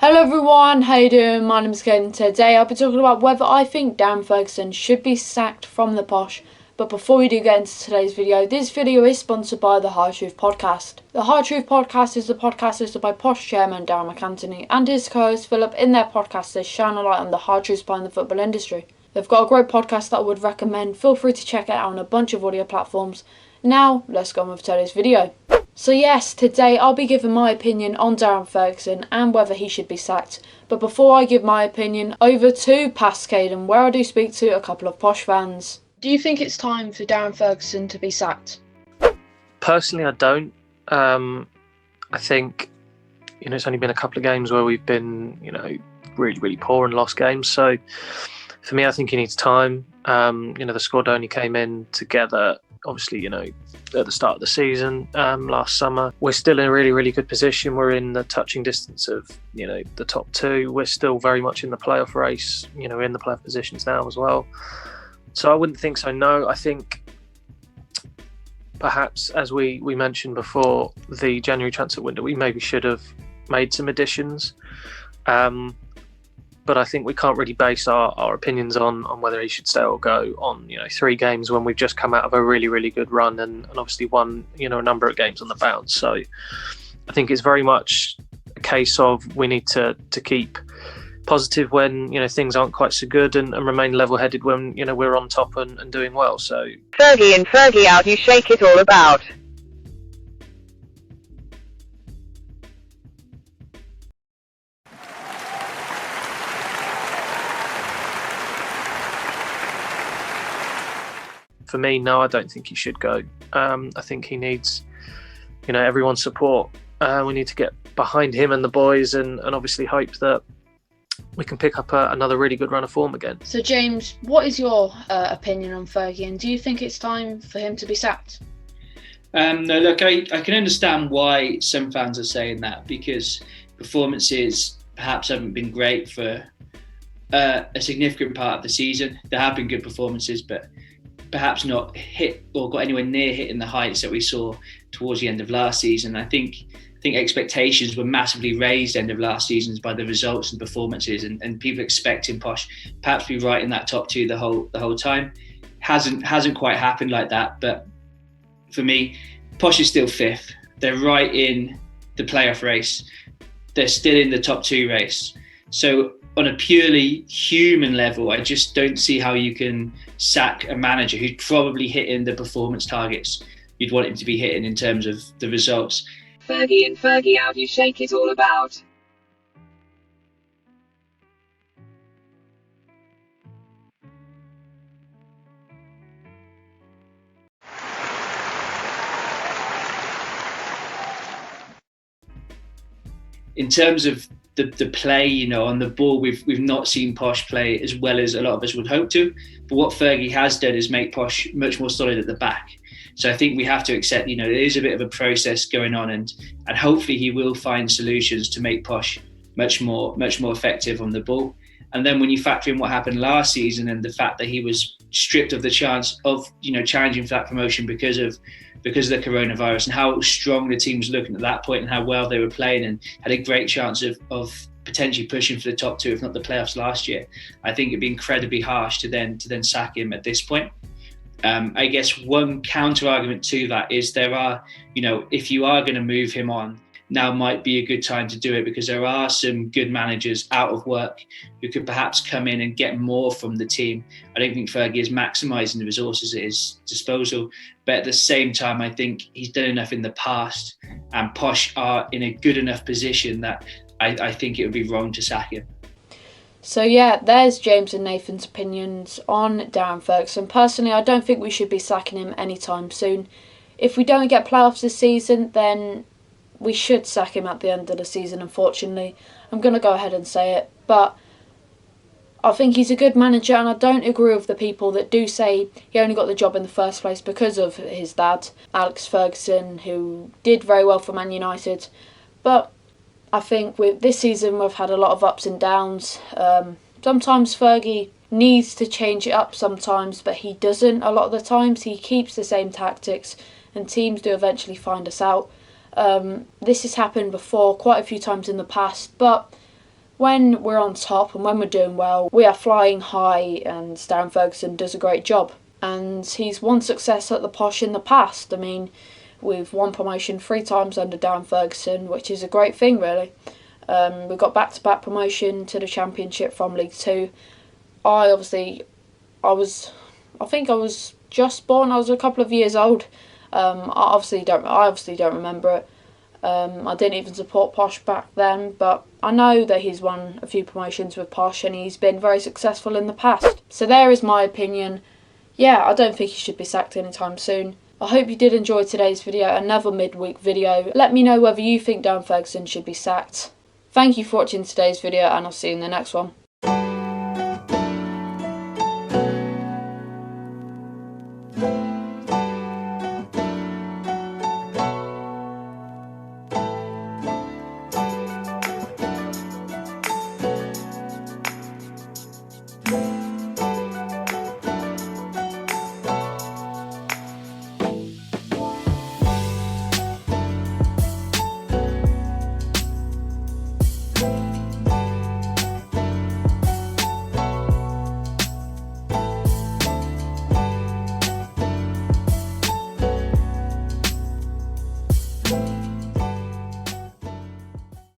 Hello everyone, how you doing? My name is Kate and today I'll be talking about whether I think Darren Ferguson should be sacked from the Posh. But before we do get into today's video, this video is sponsored by the Hard Truth Podcast. The Hard Truth Podcast is the podcast hosted by Posh chairman Darren McAntony and his co-host Philip. In their podcast they shine a light on the hard truths behind the football industry. They've got a great podcast that I would recommend. Feel free to check it out on a bunch of audio platforms. Now, let's go on with today's video. So yes, today I'll be giving my opinion on Darren Ferguson and whether he should be sacked. But before I give my opinion, over to Past Caden, where I do speak to a couple of Posh fans. Do you think it's time for Darren Ferguson to be sacked? Personally, I don't. I think, it's only been a couple of games where we've been, really, really poor and lost games. So for me, I think he needs time. The squad only came in together, obviously, at the start of the season last summer. We're still in a really, really good position. We're in the touching distance of, the top two. We're still very much in the playoff race. We're in the playoff positions now as well. So I wouldn't think so, no. I think perhaps, as we mentioned before, the January transfer window, we maybe should have made some additions. But I think we can't really base our opinions on whether he should stay or go on 3 games when we've just come out of a really, really good run and obviously won a number of games on the bounce. So I think it's very much a case of we need to keep positive when things aren't quite so good and remain level-headed when we're on top and doing well. So Fergie in, Fergie out, you shake it all about. For me, no, I don't think he should go. I think he needs, everyone's support. We need to get behind him and the boys and obviously hope that we can pick up another really good run of form again. So James, what is your opinion on Fergie, and do you think it's time for him to be sacked? No, look, I can understand why some fans are saying that, because performances perhaps haven't been great for a significant part of the season. There have been good performances, but perhaps not hit or got anywhere near hitting the heights that we saw towards the end of last season. I think expectations were massively raised end of last season by the results and performances, and people expecting Posh perhaps be right in that top 2 the whole time. Hasn't quite happened like that. But for me, Posh is still 5th. They're right in the playoff race. They're still in the top 2 race. So on a purely human level, I just don't see how you can sack a manager who's probably hitting the performance targets you'd want him to be hitting in terms of the results. Fergie in, Fergie out, you shake it all about. In terms of the play, on the ball, we've not seen Posh play as well as a lot of us would hope to. But what Fergie has done is make Posh much more solid at the back. So I think we have to accept, there is a bit of a process going on, and hopefully he will find solutions to make Posh much more effective on the ball. And then when you factor in what happened last season and the fact that he was stripped of the chance of challenging for that promotion because of the coronavirus, and how strong the team was looking at that point and how well they were playing and had a great chance of potentially pushing for the top 2, if not the playoffs last year, I think it'd be incredibly harsh to then sack him at this point. I guess one counter argument to that is there are, if you are going to move him on, now might be a good time to do it, because there are some good managers out of work who could perhaps come in and get more from the team. I don't think Fergie is maximising the resources at his disposal, but at the same time, I think he's done enough in the past, and Posh are in a good enough position that I think it would be wrong to sack him. So yeah, there's James and Nathan's opinions on Darren Ferguson. Personally, I don't think we should be sacking him anytime soon. If we don't get playoffs this season, then we should sack him at the end of the season, unfortunately. I'm going to go ahead and say it. But I think he's a good manager, and I don't agree with the people that do say he only got the job in the first place because of his dad, Alex Ferguson, who did very well for Man United. But I think with this season we've had a lot of ups and downs. Sometimes Fergie needs to change it up sometimes, but he doesn't a lot of the times. He keeps the same tactics, and teams do eventually find us out. This has happened before quite a few times in the past, but when we're on top and when we're doing well, we are flying high, and Darren Ferguson does a great job. And he's won success at the Posh in the past. I mean, we've won promotion 3 times under Darren Ferguson, which is a great thing, really. We got back-to-back promotion to the Championship from League 2. I think I was just born. I was a couple of years old. I obviously don't remember it. I didn't even support Posh back then, but I know that he's won a few promotions with Posh and he's been very successful in the past. So there is my opinion. Yeah, I don't think he should be sacked anytime soon. I hope you did enjoy today's video, another midweek video. Let me know whether you think Darren Ferguson should be sacked. Thank you for watching today's video, and I'll see you in the next one.